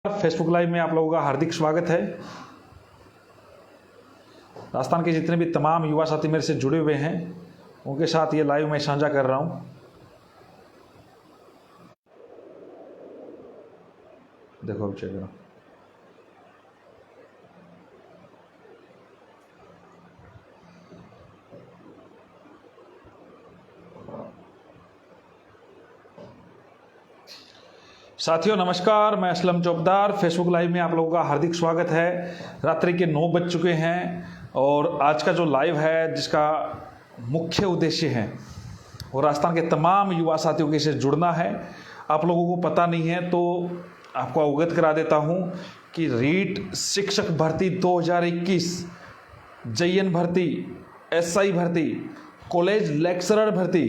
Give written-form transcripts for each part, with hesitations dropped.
Facebook live में आप लोगों का हार्दिक स्वागत है। राजस्थान के जितने भी तमाम युवा साथी मेरे से जुड़े हुए हैं उनके साथ ये लाइव मैं साझा कर रहा हूं। देखो अब चेक करो। साथियों नमस्कार, मैं असलम चौकदार। फेसबुक लाइव में आप लोगों का हार्दिक स्वागत है। रात्रि के 9 बज चुके हैं और आज का जो लाइव है जिसका मुख्य उद्देश्य है वो राजस्थान के तमाम युवा साथियों के से जुड़ना है। आप लोगों को पता नहीं है तो आपको अवगत करा देता हूँ कि रीट शिक्षक भर्ती 2021, JN भर्ती, SI भर्ती, कॉलेज लेक्चरर भर्ती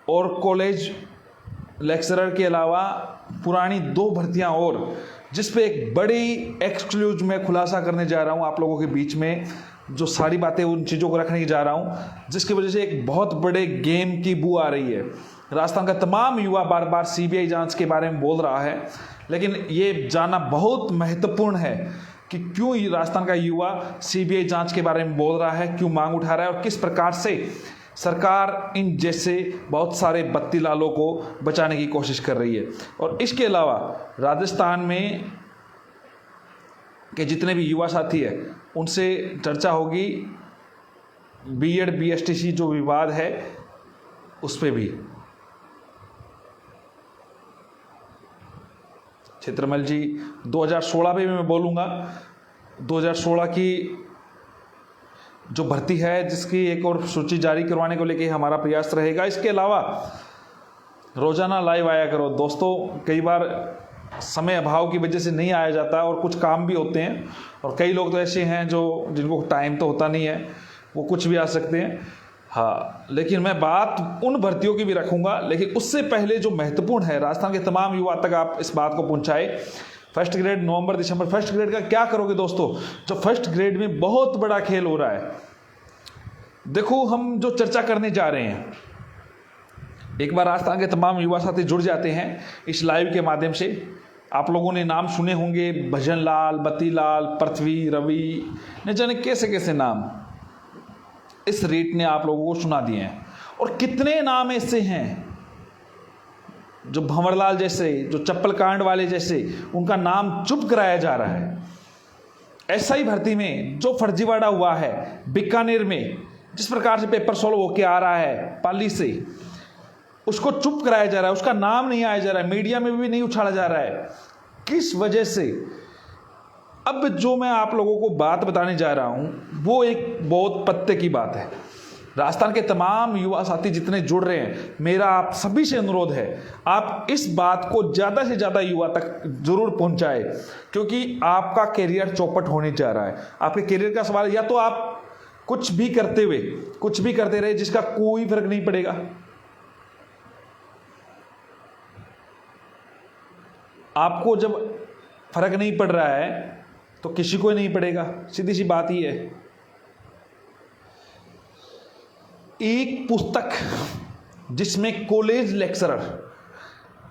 और कॉलेज लेक्चरर के अलावा पुरानी 2 भर्तियां और जिस पे एक बड़ी एक्सक्लूज में खुलासा करने जा रहा हूं आप लोगों के बीच में। जो सारी बातें उन चीज़ों को रखने की जा रहा हूं जिसकी वजह से एक बहुत बड़े गेम की बू आ रही है। राजस्थान का तमाम युवा बार बार CBI जांच के बारे में बोल रहा है, लेकिन ये जानना बहुत महत्वपूर्ण है कि क्यों राजस्थान का युवा CBI जांच के बारे में बोल रहा है, क्यों मांग उठा रहा है और किस प्रकार से सरकार इन जैसे बहुत सारे बत्ती लालों को बचाने की कोशिश कर रही है। और इसके अलावा राजस्थान में के जितने भी युवा साथी हैं उनसे चर्चा होगी BEd BSTC जो विवाद है उस पर भी। क्षेत्रमल जी 2016 पे भी मैं बोलूँगा। 2016 की जो भर्ती है जिसकी एक और सूची जारी करवाने को लेके हमारा प्रयास रहेगा। इसके अलावा रोजाना लाइव आया करो दोस्तों। कई बार समय अभाव की वजह से नहीं आया जाता और कुछ काम भी होते हैं और कई लोग तो ऐसे हैं जो जिनको टाइम तो होता नहीं है, वो कुछ भी आ सकते हैं। हाँ, लेकिन मैं बात उन भर्तियों की भी रखूँगा, लेकिन उससे पहले जो महत्वपूर्ण है राजस्थान के तमाम युवा तक आप इस बात को पहुँचाए। फर्स्ट ग्रेड नवंबर दिसंबर, फर्स्ट ग्रेड का क्या करोगे दोस्तों? जो फर्स्ट ग्रेड में बहुत बड़ा खेल हो रहा है। देखो हम जो चर्चा करने जा रहे हैं, एक बार राजस्थान के तमाम युवा साथी जुड़ जाते हैं इस लाइव के माध्यम से। आप लोगों ने नाम सुने होंगे, भजन लाल, बत्ती लाल, पृथ्वी, रवि, न जाने कैसे कैसे नाम इस रीट ने आप लोगों को सुना दिए हैं। और कितने नाम ऐसे हैं जो भंवरलाल जैसे, जो चप्पल कांड वाले जैसे, उनका नाम चुप कराया जा रहा है। SI भर्ती में जो फर्जीवाड़ा हुआ है बीकानेर में, जिस प्रकार से पेपर सॉल्व होके आ रहा है पाली से, उसको चुप कराया जा रहा है, उसका नाम नहीं आया जा रहा है, मीडिया में भी नहीं उछाला जा रहा है। किस वजह से? अब जो मैं आप लोगों को बात बताने जा रहा हूं वो एक बहुत पत्ते की बात है। राजस्थान के तमाम युवा साथी जितने जुड़ रहे हैं, मेरा आप सभी से अनुरोध है आप इस बात को ज़्यादा से ज़्यादा युवा तक जरूर पहुंचाए, क्योंकि आपका करियर चौपट होने जा रहा है। आपके करियर का सवाल, या तो आप कुछ भी करते हुए कुछ भी करते रहे जिसका कोई फर्क नहीं पड़ेगा। आपको जब फर्क नहीं पड़ रहा है तो किसी को नहीं पड़ेगा, सीधी सी बात ही है। एक पुस्तक जिसमें कॉलेज लेक्चरर,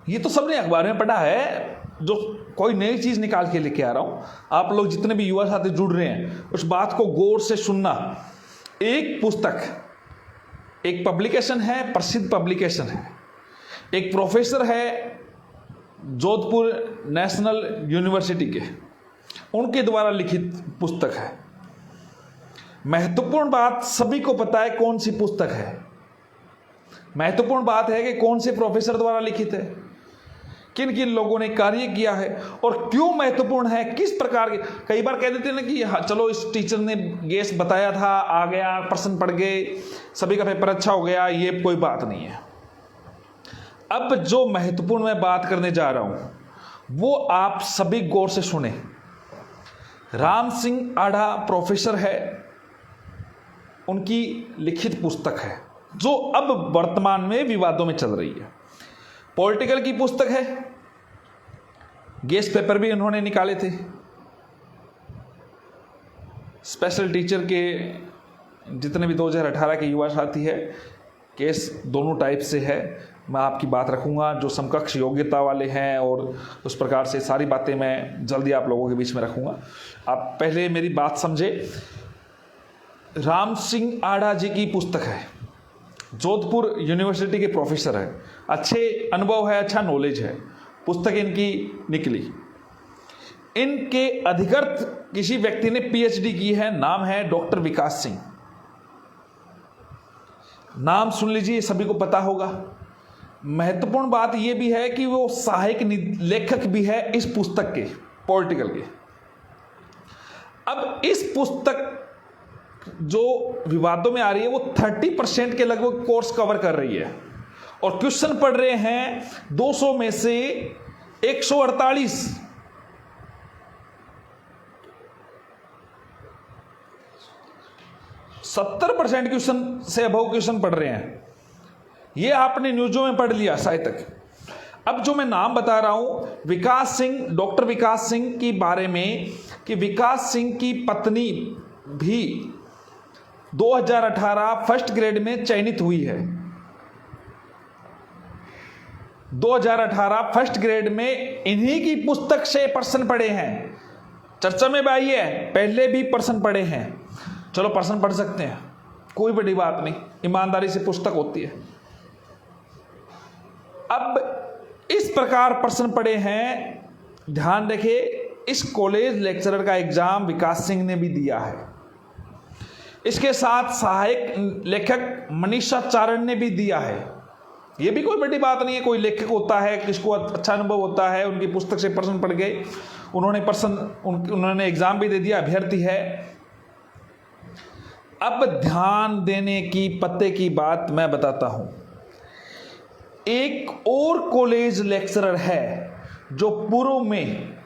ये तो सबने अखबार में पढ़ा है, जो कोई नई चीज निकाल के लेके आ रहा हूं। आप लोग जितने भी युवा साथी जुड़ रहे हैं उस बात को गौर से सुनना। एक पुस्तक, एक पब्लिकेशन है, प्रसिद्ध पब्लिकेशन है, एक प्रोफेसर है जोधपुर नेशनल यूनिवर्सिटी के, उनके द्वारा लिखित पुस्तक है। महत्वपूर्ण बात सभी को पता है कौन सी पुस्तक है। महत्वपूर्ण बात है कि कौन से प्रोफेसर द्वारा लिखित है, किन किन लोगों ने कार्य किया है और क्यों महत्वपूर्ण है, किस प्रकार के। कई बार कह देते हैं ना कि हाँ चलो इस टीचर ने गेस बताया था, आ गया, प्रश्न पढ़ गए, सभी का पेपर अच्छा हो गया, ये कोई बात नहीं है। अब जो महत्वपूर्ण मैं बात करने जा रहा हूं वो आप सभी गौर से सुने। राम सिंह आढ़ा प्रोफेसर है, उनकी लिखित पुस्तक है जो अब वर्तमान में विवादों में चल रही है। पॉलिटिकल की पुस्तक है, गेस्ट पेपर भी उन्होंने निकाले थे। स्पेशल टीचर के जितने भी 2018 के युवा साथी है, केस दोनों टाइप से है। मैं आपकी बात रखूँगा, जो समकक्ष योग्यता वाले हैं, और उस प्रकार से सारी बातें मैं जल्दी आप लोगों के बीच में रखूँगा। आप पहले मेरी बात समझे। राम सिंह आढ़ा जी की पुस्तक है, जोधपुर यूनिवर्सिटी के प्रोफेसर है, अच्छे अनुभव है, अच्छा नॉलेज है, पुस्तक इनकी निकली। इनके अधिकृत किसी व्यक्ति ने पीएचडी की है, नाम है डॉक्टर विकास सिंह। नाम सुन लीजिए, सभी को पता होगा। महत्वपूर्ण बात यह भी है कि वो सहायक लेखक भी है इस पुस्तक के, पॉलिटिकल के। अब इस पुस्तक जो विवादों में आ रही है वो 30% के लगभग कोर्स कवर कर रही है, और क्वेश्चन पढ़ रहे हैं 200 में से 148। 70% क्वेश्चन से अबव क्वेश्चन पढ़ रहे हैं। ये आपने न्यूज़ों में पढ़ लिया शायद तक। अब जो मैं नाम बता रहा हूं विकास सिंह, डॉक्टर विकास सिंह के बारे में, कि विकास सिंह की पत्नी भी 2018 फर्स्ट ग्रेड में चयनित हुई है। 2018 फर्स्ट ग्रेड में इन्हीं की पुस्तक से प्रश्न पढ़े हैं। चर्चा में भी आई है, पहले भी प्रश्न पढ़े हैं। चलो प्रश्न पढ़ सकते हैं, कोई बड़ी बात नहीं, ईमानदारी से पुस्तक होती है। अब इस प्रकार प्रश्न पढ़े हैं, ध्यान रखिए। इस कॉलेज लेक्चरर का एग्जाम विकास सिंह ने भी दिया है। इसके साथ सहायक लेखक मनीषा चारण ने भी दिया है। यह भी कोई बड़ी बात नहीं है, कोई लेखक होता है, किसको अच्छा अनुभव होता है, उनकी पुस्तक से प्रश्न पढ़ गए, उन्होंने एग्जाम भी दे दिया, अभ्यर्थी है। अब ध्यान देने की पते की बात मैं बताता हूं। एक और कॉलेज लेक्चरर है जो पूर्व में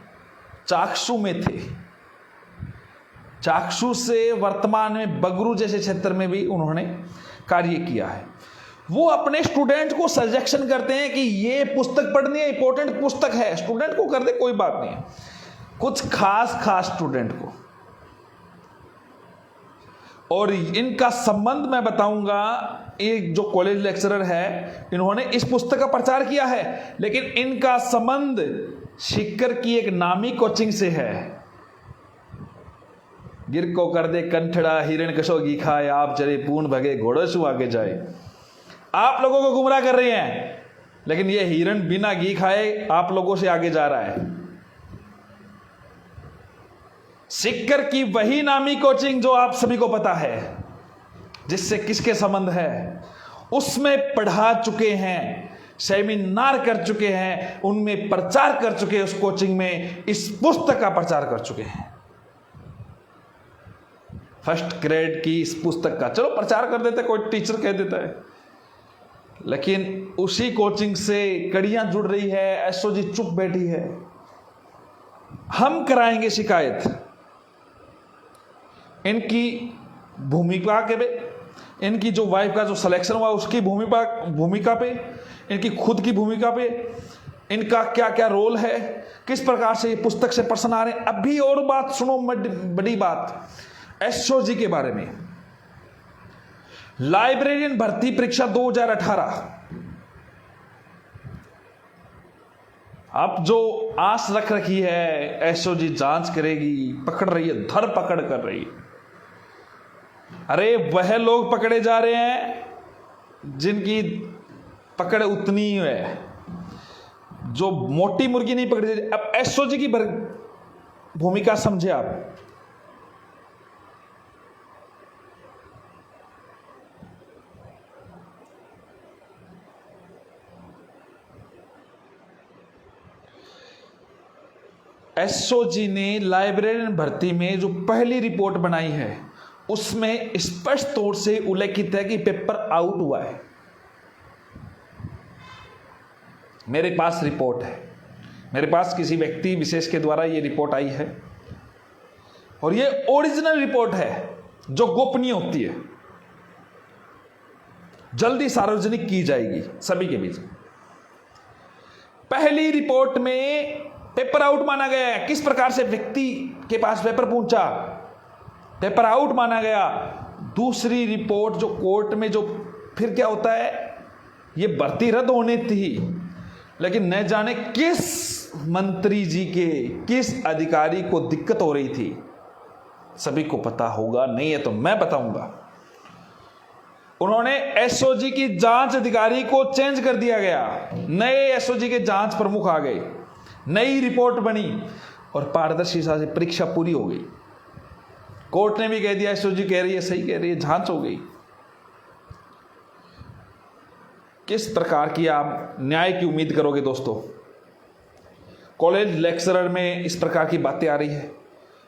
चाकसू में थे, चाकसू से वर्तमान में बगरू जैसे क्षेत्र में भी उन्होंने कार्य किया है। वो अपने स्टूडेंट को सजेशन करते हैं कि ये पुस्तक पढ़नी है, इंपॉर्टेंट पुस्तक है, स्टूडेंट को कर दे, कोई बात नहीं है, कुछ खास स्टूडेंट को। और इनका संबंध मैं बताऊंगा, एक जो कॉलेज लेक्चरर है इन्होंने इस पुस्तक का प्रचार किया है, लेकिन इनका संबंध सीकर की एक नामी कोचिंग से है। गिर को कर दे कंठड़ा हिरण कशो घी खाए, आप चले पूर्ण भगे घोड़े सु आगे जाए। आप लोगों को गुमराह कर रहे हैं, लेकिन ये हिरण बिना घी खाए आप लोगों से आगे जा रहा है। सीकर की वही नामी कोचिंग जो आप सभी को पता है, जिससे किसके संबंध है, उसमें पढ़ा चुके हैं, सेमिनार कर चुके हैं, उनमें प्रचार कर चुके हैं, उस कोचिंग में इस पुस्तक का प्रचार कर चुके हैं। फर्स्ट ग्रेड की इस पुस्तक का चलो प्रचार कर देते, कोई टीचर कह देता है, लेकिन उसी कोचिंग से कड़ियां जुड़ रही है। एसओजी चुप बैठी है। हम कराएंगे शिकायत इनकी भूमिका के पे, इनकी जो वाइफ का जो सिलेक्शन हुआ उसकी भूमिका पे, इनकी खुद की भूमिका पे, इनका क्या क्या रोल है, किस प्रकार से ये पुस्तक से प्रश्न आ रहे हैं। अभी और बात सुनो, बड़ी बात एसओजी के बारे में। लाइब्रेरियन भर्ती परीक्षा 2018, अब जो आस रख रखी है एसओजी जांच करेगी, पकड़ रही है, धरपकड़ कर रही है। अरे वह लोग पकड़े जा रहे हैं जिनकी पकड़ उतनी ही है, जो मोटी मुर्गी नहीं पकड़ी जा रही। अब एसओजी की भूमिका समझे आप। एसओजी ने लाइब्रेरियन भर्ती में जो पहली रिपोर्ट बनाई है उसमें स्पष्ट तौर से उल्लेखित है कि पेपर आउट हुआ है। मेरे पास रिपोर्ट है, मेरे पास किसी व्यक्ति विशेष के द्वारा यह रिपोर्ट आई है, और यह ओरिजिनल रिपोर्ट है जो गोपनीय होती है, जल्दी सार्वजनिक की जाएगी सभी के बीच। पहली रिपोर्ट में पेपर आउट माना गया है। किस प्रकार से व्यक्ति के पास पेपर पहुंचा, पेपर आउट माना गया। दूसरी रिपोर्ट जो कोर्ट में जो फिर क्या होता है, ये भर्ती रद्द होनी थी, लेकिन न जाने किस मंत्री जी के, किस अधिकारी को दिक्कत हो रही थी। सभी को पता होगा, नहीं है तो मैं बताऊंगा। उन्होंने एसओजी की जांच अधिकारी को चेंज कर दिया गया, नए एसओजी के जांच प्रमुख आ गए, नई रिपोर्ट बनी और पारदर्शिता से परीक्षा पूरी हो गई। कोर्ट ने भी कह दिया एसओजी कह रही है, सही कह रही है, जांच हो गई। किस प्रकार की आप न्याय की उम्मीद करोगे दोस्तों? कॉलेज लेक्चरर में इस प्रकार की बातें आ रही है।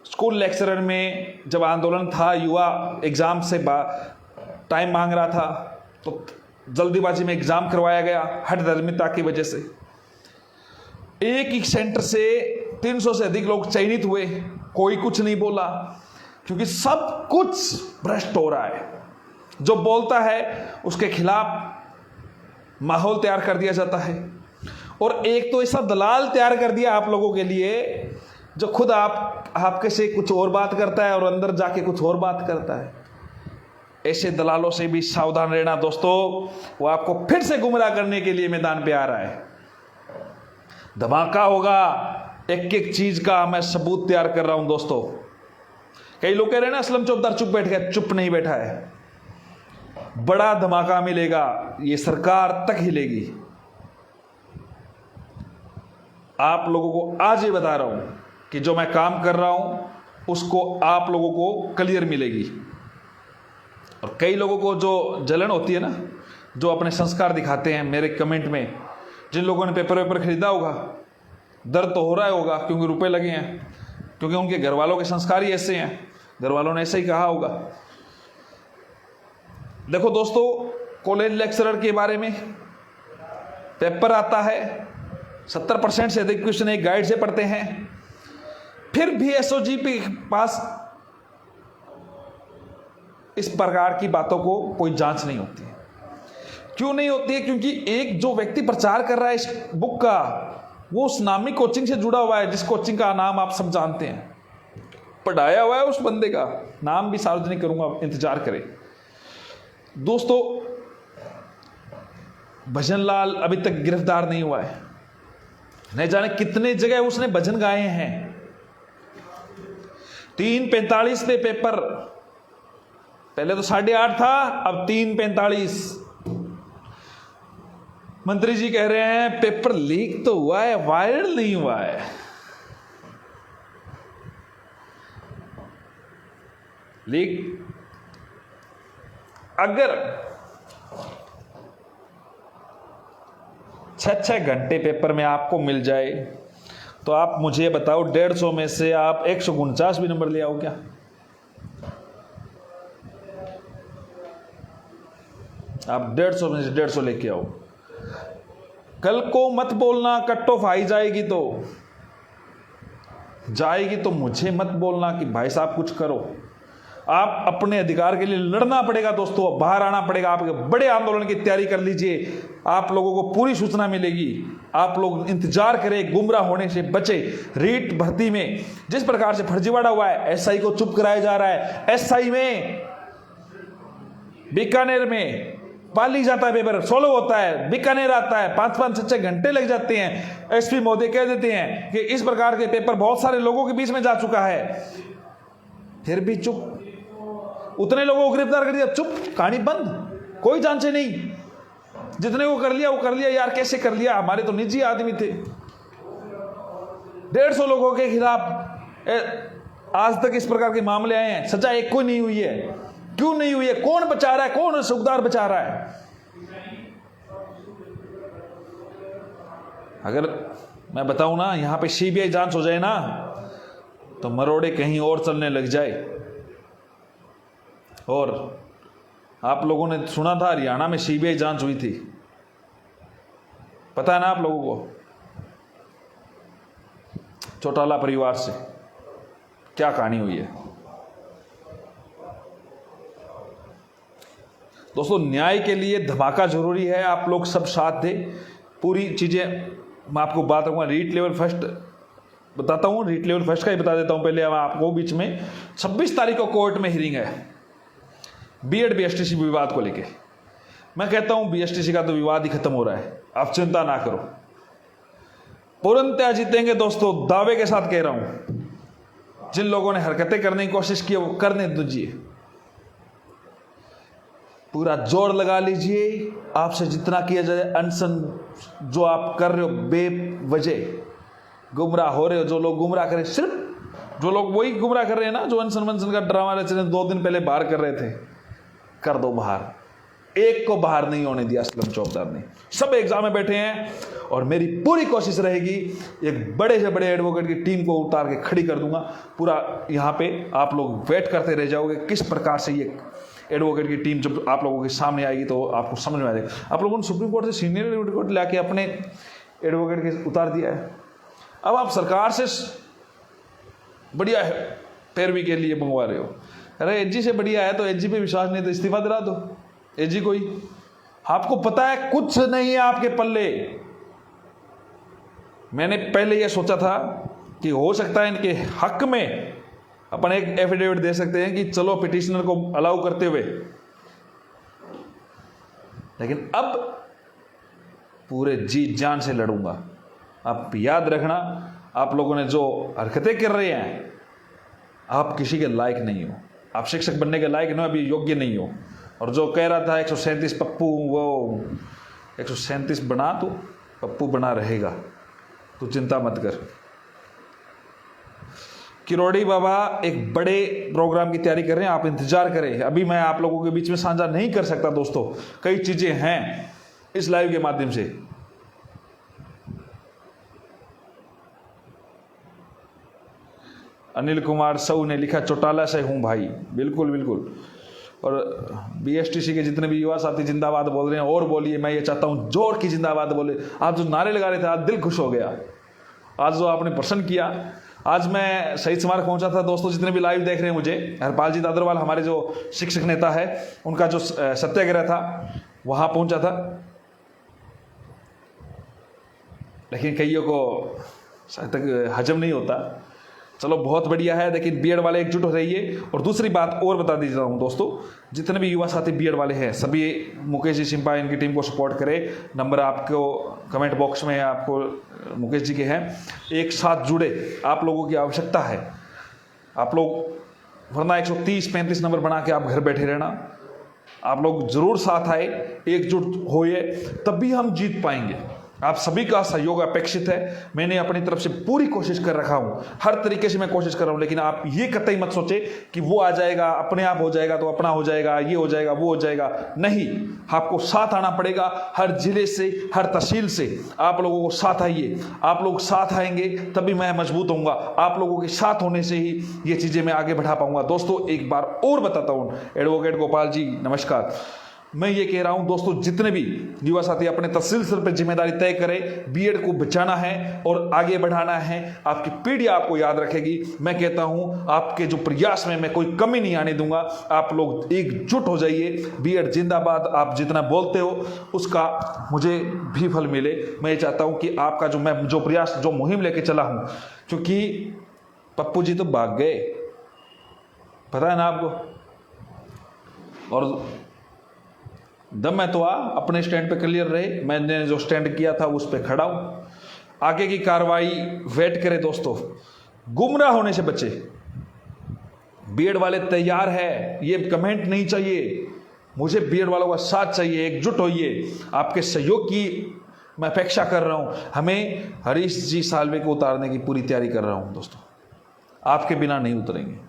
स्कूल लेक्चरर में जब आंदोलन था, युवा एग्जाम से टाइम मांग रहा था, तो जल्दीबाजी में एग्जाम करवाया गया हठधर्मिता की वजह से। एक ही सेंटर से 300 से अधिक लोग चयनित हुए, कोई कुछ नहीं बोला, क्योंकि सब कुछ भ्रष्ट हो रहा है। जो बोलता है उसके खिलाफ माहौल तैयार कर दिया जाता है। और एक तो ऐसा दलाल तैयार कर दिया आप लोगों के लिए, जो खुद आपके से कुछ और बात करता है और अंदर जाके कुछ और बात करता है। ऐसे दलालों से भी सावधान रहना दोस्तों, वो आपको फिर से गुमराह करने के लिए मैदान पे आ रहा है। धमाका होगा, एक एक चीज का मैं सबूत तैयार कर रहा हूं दोस्तों। कई लोग कह रहे हैं ना असलम चौधरी चुप बैठ गया, चुप नहीं बैठा है। बड़ा धमाका मिलेगा, ये सरकार तक हिलेगी। आप लोगों को आज ही बता रहा हूं कि जो मैं काम कर रहा हूं उसको आप लोगों को क्लियर मिलेगी। और कई लोगों को जो जलन होती है ना, जो अपने संस्कार दिखाते हैं मेरे कमेंट में, जिन लोगों ने पेपर खरीदा होगा, दर्द तो हो रहा होगा क्योंकि रुपए लगे हैं, क्योंकि उनके घर वालों के संस्कार ही ऐसे हैं, घर वालों ने ऐसे ही कहा होगा। देखो दोस्तों, कॉलेज लेक्चरर के बारे में पेपर आता है, 70% से अधिक क्वेश्चन एक गाइड से पढ़ते हैं, फिर भी एसओजी के पास इस प्रकार की बातों को कोई जांच नहीं होती है। क्यों नहीं होती है? क्योंकि एक जो व्यक्ति प्रचार कर रहा है इस बुक का, वो उस नामी कोचिंग से जुड़ा हुआ है, जिस कोचिंग का नाम आप सब जानते हैं, पढ़ाया हुआ है उस बंदे का नाम भी सार्वजनिक करूंगा, इंतजार करें दोस्तों। भजनलाल अभी तक गिरफ्तार नहीं हुआ है, नहीं जाने कितने जगह उसने भजन गाए हैं। 3:45 पे पेपर, पहले तो 8:30 था, अब 3:45। मंत्री जी कह रहे हैं पेपर लीक तो हुआ है, वायरल नहीं हुआ है। लीक अगर 6 घंटे पेपर में आपको मिल जाए तो आप मुझे बताओ 150 में से आप 149 भी नंबर ले आओ क्या? आप 150 में से 150 लेके आओ। कल को मत बोलना कट ऑफ आई जाएगी तो मुझे मत बोलना कि भाई साहब कुछ करो। आप अपने अधिकार के लिए लड़ना पड़ेगा दोस्तों, बाहर आना पड़ेगा, आपके बड़े आंदोलन की तैयारी कर लीजिए, आप लोगों को पूरी सूचना मिलेगी। आप लोग इंतजार करें, गुमराह होने से बचे। रीट भर्ती में जिस प्रकार से फर्जीवाड़ा हुआ है, एसआई को चुप कराया जा रहा है। एसआई में बीकानेर में पाली जाता है, पेपर सोलो होता है, बीकानेर आता है, 5-5, 6 घंटे लग जाते हैं। एसपी महोदय कह देते हैं कि इस प्रकार के पेपर बहुत सारे लोगों के बीच में जा चुका है, फिर भी चुप। उतने लोगों को गिरफ्तार कर दिया, चुप, कहानी बंद, कोई जांच नहीं। जितने को कर लिया वो कर लिया। यार कैसे कर लिया? हमारे तो निजी आदमी थे। 150 लोगों के खिलाफ आज तक इस प्रकार के मामले आए हैं, सजा एक कोई नहीं हुई है। क्यों नहीं हुई है? कौन बचा रहा है? कौन सुखदार बचा रहा है? अगर मैं बताऊं ना, यहां पे सीबीआई जांच हो जाए ना, तो मरोड़े कहीं और चलने लग जाए। और आप लोगों ने सुना था हरियाणा में सीबीआई जांच हुई थी, पता है ना आप लोगों को? चौटाला परिवार से क्या कहानी हुई है दोस्तों। न्याय के लिए धमाका जरूरी है, आप लोग सब साथ दें। पूरी चीजें मैं आपको बात करूंगा। रीट लेवल फर्स्ट बताता हूं, रीट लेवल फर्स्ट का ही बता देता हूं पहले आपको। बीच में 26 तारीख को कोर्ट में हियरिंग है बीएड बीएसटीसी विवाद को लेके। मैं कहता हूं बीएसटीसी का तो विवाद ही खत्म हो रहा है, आप चिंता ना करो, पूर्णतः जीतेंगे दोस्तों, दावे के साथ कह रहा हूं। जिन लोगों ने हरकतें करने की कोशिश की वो करने दीजिए, पूरा जोर लगा लीजिए, आपसे जितना किया जाए। अनशन जो आप कर रहे हो बेवजह गुमराह हो रहे हो, जो लोग गुमराह करें, सिर्फ जो लोग वही गुमराह कर रहे हैं ना जो अनशन वनशन का ड्रामा रचने 2 दिन पहले बाहर कर रहे थे, कर दो बाहर। एक को बाहर नहीं होने दिया असलम चौकीदार ने, सब एग्जाम में बैठे हैं। और मेरी पूरी कोशिश रहेगी एक बड़े से बड़े एडवोकेट की टीम को उतार के खड़ी कर दूंगा। पूरा यहाँ पे आप लोग वेट करते रह जाओगे किस प्रकार से ये एडवोकेट की टीम जब आप लोगों के सामने आएगी तो आपको समझ में आ जाएगा। आप लोगों ने सुप्रीम कोर्ट से सीनियर एडवोकेट लाके अपने एडवोकेट के उतार दिया है, अब आप सरकार से बढ़िया है पैरवी के लिए मंगवा रहे हो। अरे एजी से बढ़िया है तो एजी पे विश्वास नहीं तो इस्तीफा दिला दो एजी को ही। आपको पता है कुछ नहीं है आपके पल्ले। मैंने पहले यह सोचा था कि हो सकता है इनके हक में अपन एक एफिडेविट दे सकते हैं कि चलो पिटिशनर को अलाउ करते हुए, लेकिन अब पूरे जी जान से लड़ूंगा। आप याद रखना, आप लोगों ने जो हरकतें कर रहे हैं, आप किसी के लायक नहीं हो, आप शिक्षक बनने के लायक नहीं हो, अभी योग्य नहीं हो। और जो कह रहा था 137 पप्पू, वो 137 बना तो पप्पू बना रहेगा, तू चिंता मत कर। किरोड़ी बाबा एक बड़े प्रोग्राम की तैयारी कर रहे हैं, आप इंतजार करें। अभी मैं आप लोगों के बीच में साझा नहीं कर सकता दोस्तों, कई चीजें हैं इस लाइव के माध्यम से। अनिल कुमार साहू ने लिखा चौटाला से हूं भाई, बिल्कुल बिल्कुल। और बीएसटीसी के जितने भी युवा साथी जिंदाबाद बोल रहे हैं और बोलिए, मैं ये चाहता हूं जोर की जिंदाबाद बोले। आप जो नारे लगा रहे थे आज दिल खुश हो गया, आज जो आपने प्रसन्न किया। आज मैं शहीद स्मारक पहुंचा था दोस्तों, जितने भी लाइव देख रहे हैं मुझे, हरपाल जी दादरवाल हमारे जो शिक्षक नेता है, उनका जो सत्याग्रह था वहां पहुंचा था, लेकिन कईयों को शायद तक हजम नहीं होता। चलो बहुत बढ़िया है, लेकिन बीएड वाले एकजुट हो रहिए। और दूसरी बात और बता दीजिए हूँ दोस्तों, जितने भी युवा साथी बीएड वाले हैं सभी मुकेश जी सिंपा इनकी टीम को सपोर्ट करें। नंबर आपको कमेंट बॉक्स में आपको मुकेश जी के हैं, एक साथ जुड़े, आप लोगों की आवश्यकता है। आप लोग वरना 130-35 नंबर बना के आप घर बैठे रहना, आप लोग जरूर साथ आए, एकजुट होइए, तभी हम जीत पाएंगे। आप सभी का सहयोग अपेक्षित है। मैंने अपनी तरफ से पूरी कोशिश कर रखा हूं, हर तरीके से मैं कोशिश कर रहा हूं, लेकिन आप ये कतई मत सोचे कि वो आ जाएगा अपने आप हो जाएगा तो अपना हो जाएगा, ये हो जाएगा वो हो जाएगा, नहीं। आपको साथ आना पड़ेगा, हर जिले से हर तहसील से आप लोगों को साथ आइए। आप लोग साथ आएंगे तभी मैं मजबूत होऊंगा, आप लोगों के साथ होने से ही ये चीजें मैं आगे बढ़ा पाऊंगा। दोस्तों एक बार और बताता हूं, एडवोकेट गोपाल जी नमस्कार। मैं ये कह रहा हूं दोस्तों, जितने भी युवा साथी अपने तहसील स्तर पर जिम्मेदारी तय करें, बीएड को बचाना है और आगे बढ़ाना है। आपकी पीढ़ी आपको याद रखेगी। मैं कहता हूं आपके जो प्रयास में मैं कोई कमी नहीं आने दूंगा। आप लोग एकजुट हो जाइए, बीएड जिंदाबाद। आप जितना बोलते हो उसका मुझे भी फल मिले। मैं ये चाहता हूं कि आपका जो प्रयास, जो मुहिम लेके चला हूं, क्योंकि पप्पू जी तो भाग गए, पता है ना आपको, और दम है तो अपने स्टैंड पे क्लियर रहे। मैंने जो स्टैंड किया था उस पे खड़ा हूं। आगे की कार्रवाई वेट करें दोस्तों, गुमराह होने से बचे। बीएड वाले तैयार है, ये कमेंट नहीं चाहिए मुझे, बीएड वालों का साथ चाहिए, एकजुट होइए। आपके सहयोग की मैं अपेक्षा कर रहा हूं। हमें हरीश जी साल्वे को उतारने की पूरी तैयारी कर रहा हूं दोस्तों, आपके बिना नहीं उतरेंगे।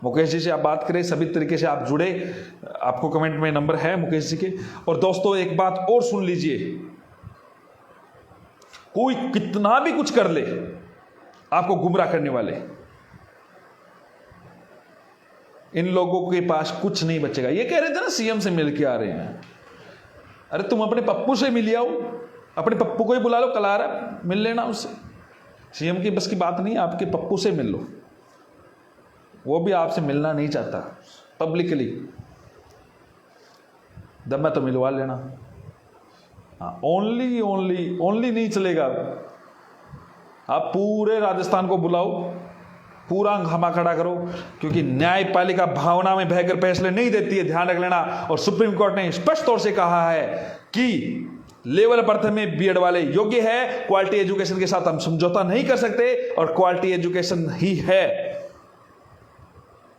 मुकेश जी से आप बात करें, सभी तरीके से आप जुड़े, आपको कमेंट में नंबर है मुकेश जी के। और दोस्तों एक बात और सुन लीजिए, कोई कितना भी कुछ कर ले, आपको गुमराह करने वाले, इन लोगों के पास कुछ नहीं बचेगा। ये कह रहे थे ना सीएम से मिल के आ रहे हैं, अरे तुम अपने पप्पू से मिल आओ, अपने पप्पू को ही बुला लो, कल आ रहा मिल लेना उससे। सीएम की बस की बात नहीं, आपके पप्पू से मिल लो, वो भी आपसे मिलना नहीं चाहता पब्लिकली। दम है तो मिलवा लेना। हाँ, ओनली नहीं चलेगा। आप पूरे राजस्थान को बुलाओ, पूरा हंगामा खड़ा करो, क्योंकि न्यायपालिका भावना में बहकर फैसले नहीं देती है, ध्यान रख लेना। और सुप्रीम कोर्ट ने स्पष्ट तौर से कहा है कि लेवल प्रथम में बीएड वाले योग्य है, क्वालिटी एजुकेशन के साथ हम समझौता नहीं कर सकते, और क्वालिटी एजुकेशन ही है,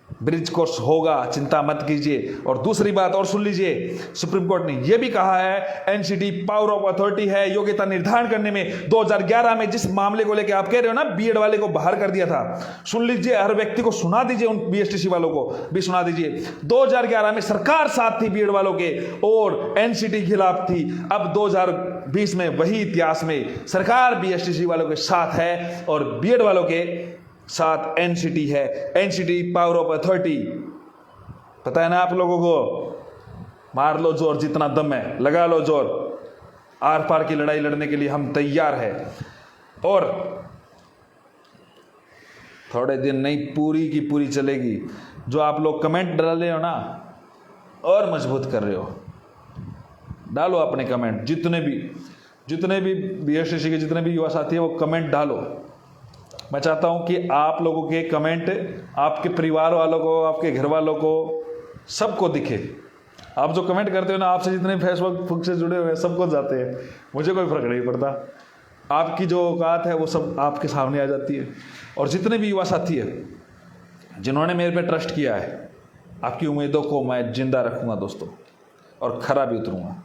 ब्रिज कोर्स होगा, चिंता मत कीजिए। और दूसरी बात और सुन लीजिए, सुप्रीम कोर्ट ने यह भी कहा है एनसीटी पावर ऑफ अथॉरिटी है योग्यता निर्धारण करने में। 2011 में जिस मामले को लेकर आप कह रहे हो ना बीएड वाले को बाहर कर दिया था, सुन लीजिए, हर व्यक्ति को सुना दीजिए, उन बीएसटीसी वालों को भी सुना दीजिए। 2011 में सरकार साथ थी बीएड वालों के और एनसीटी खिलाफ थी। अब 2020 में वही इतिहास में सरकार बीएसटीसी वालों के साथ है और बीएड वालों के साथ एनसीटी है, एनसीटी पावर ऑफ अथॉरिटी। पता है ना आप लोगों को, मार लो जोर, जितना दम है लगा लो जोर, आर पार की लड़ाई लड़ने के लिए हम तैयार हैं। और थोड़े दिन नहीं, पूरी की पूरी चलेगी। जो आप लोग कमेंट डाल रहे हो ना, और मजबूत कर रहे हो, डालो अपने कमेंट, जितने भी बीएसटीसी के जितने भी युवा साथी है वो कमेंट डालो। मैं चाहता हूं कि आप लोगों के कमेंट आपके परिवार वालों को, आपके घर वालों को, सबको दिखे। आप जो कमेंट करते हो ना, आपसे जितने फेसबुक से जुड़े हुए हैं सबको जाते हैं, मुझे कोई फर्क नहीं पड़ता। आपकी जो औकात है वो सब आपके सामने आ जाती है। और जितने भी युवा साथी है जिन्होंने मेरे पे ट्रस्ट किया है, आपकी उम्मीदों को मैं जिंदा रखूंगा दोस्तों, और खरा भी उतरूंगा।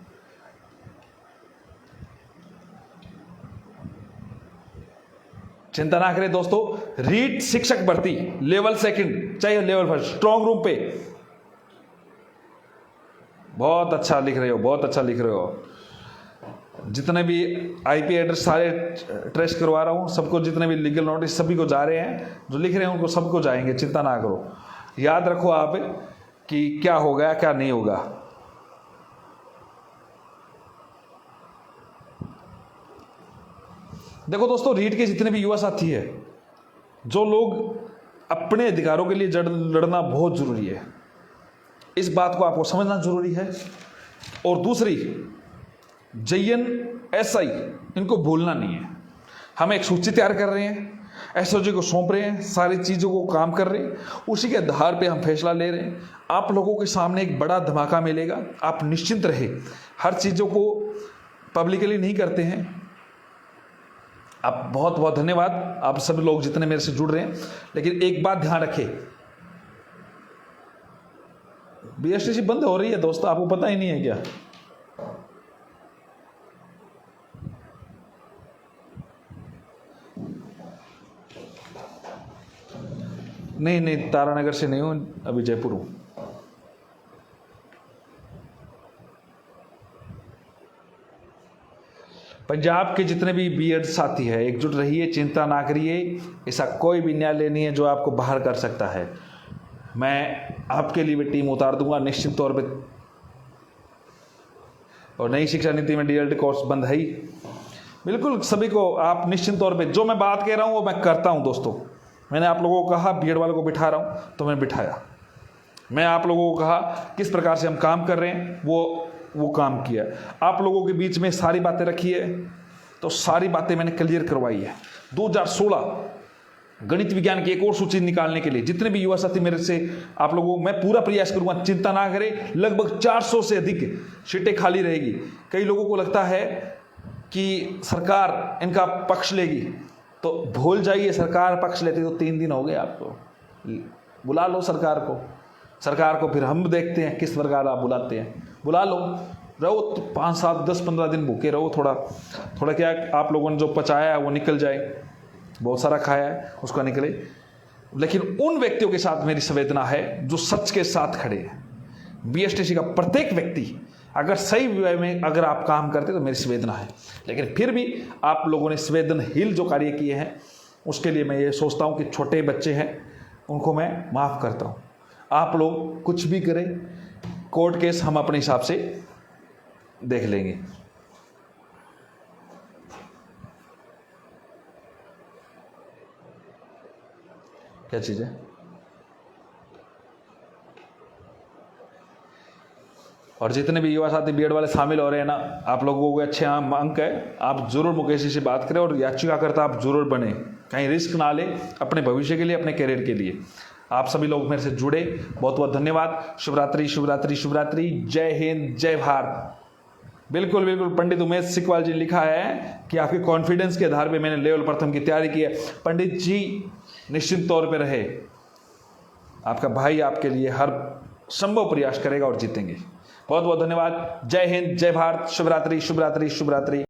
चिंता ना करें दोस्तों, रीट शिक्षक भर्ती लेवल 2 चाहे लेवल 1 स्ट्रॉन्ग रूम पे बहुत अच्छा लिख रहे हो, बहुत अच्छा लिख रहे हो। जितने भी आईपी एड्रेस सारे ट्रेस करवा रहा हूं, सबको, जितने भी लीगल नोटिस सभी को जा रहे हैं, जो लिख रहे हैं उनको सबको जाएंगे, चिंता ना करो। याद रखो आप कि क्या होगा क्या नहीं होगा। देखो दोस्तों, रीट के जितने भी युवा साथी है, जो लोग अपने अधिकारों के लिए लड़ना बहुत जरूरी है, इस बात को आपको समझना जरूरी है। और दूसरी, जेईएन एसआई इनको भूलना नहीं है। हम एक सूची तैयार कर रहे हैं, एसओजी को सौंप रहे हैं, सारी चीज़ों को काम कर रहे हैं, उसी के आधार पे हम फैसला ले रहे हैं। आप लोगों के सामने एक बड़ा धमाका मिलेगा, आप निश्चिंत रहे। हर चीज़ों को पब्लिकली नहीं करते हैं। आप बहुत बहुत धन्यवाद, आप सभी लोग जितने मेरे से जुड़ रहे हैं। लेकिन एक बात ध्यान रखें, बीएसटीसी बंद हो रही है दोस्तों, आपको पता ही नहीं है क्या? नहीं, तारानगर से नहीं हूं, अभी जयपुर हूं। पंजाब के जितने भी बीएड साथी है, एकजुट रहिए, चिंता ना करिए। ऐसा कोई भी न्यायालय नहीं है जो आपको बाहर कर सकता है। मैं आपके लिए भी टीम उतार दूंगा निश्चित तौर पे। और नई शिक्षा नीति में डीएलएड कोर्स बंद है ही, बिल्कुल सभी को आप निश्चित तौर पे, जो मैं बात कह रहा हूँ वो मैं करता हूँ दोस्तों। मैंने आप लोगों को कहा बीएड वालों को बिठा रहा हूँ, तो मैंने बिठाया। मैं आप लोगों को कहा किस प्रकार से हम काम कर रहे हैं, वो काम किया। आप लोगों के बीच में सारी बातें रखी है, तो सारी बातें मैंने क्लियर करवाई है। 2016 गणित विज्ञान की एक और सूची निकालने के लिए जितने भी युवा साथी मेरे से, आप लोगों मैं पूरा प्रयास करूंगा, चिंता ना करें। लगभग 400 से अधिक सीटें खाली रहेगी। कई लोगों को लगता है कि सरकार इनका पक्ष लेगी, तो भूल जाइए, सरकार पक्ष लेती तो 3 दिन हो गए। आपको बुला लो सरकार को फिर हम देखते हैं किस प्रकार आप बुलाते हैं। बुला लो, रहो तो 5, 7, 10, 15 दिन भूखे रहो। थोड़ा क्या आप लोगों ने जो पचाया है वो निकल जाए, बहुत सारा खाया है उसका निकले। लेकिन उन व्यक्तियों के साथ मेरी संवेदना है जो सच के साथ खड़े हैं। बीएसटीसी का प्रत्येक व्यक्ति अगर सही वे में अगर आप काम करते तो मेरी संवेदना है। लेकिन फिर भी आप लोगों ने संवेदनहीन जो कार्य किए हैं, उसके लिए मैं ये सोचता हूँ कि छोटे बच्चे हैं उनको मैं माफ़ करता हूँ। आप लोग कुछ भी करें, कोर्ट केस हम अपने हिसाब से देख लेंगे। क्या चीज़ है? और जितने भी युवा साथी बीएड वाले शामिल हो रहे हैं ना, आप लोगों को अच्छे अंक है, आप जरूर मुकेश जी से बात करें और याचिकाकर्ता आप जरूर बने। कहीं रिस्क ना ले अपने भविष्य के लिए, अपने करियर के लिए। आप सभी लोग मेरे से जुड़े, बहुत बहुत धन्यवाद। शिवरात्रि शिवरात्रि शिवरात्रि। जय हिंद, जय भारत। बिल्कुल बिल्कुल, पंडित उमेश सिकवाल जी लिखा है कि आपके कॉन्फिडेंस के आधार पे मैंने लेवल प्रथम की तैयारी की है। पंडित जी निश्चित तौर पे रहे, आपका भाई आपके लिए हर संभव प्रयास करेगा और जीतेंगे। बहुत बहुत धन्यवाद। जय हिंद, जय भारत। शिवरात्रि शिवरात्रि शिवरात्रि।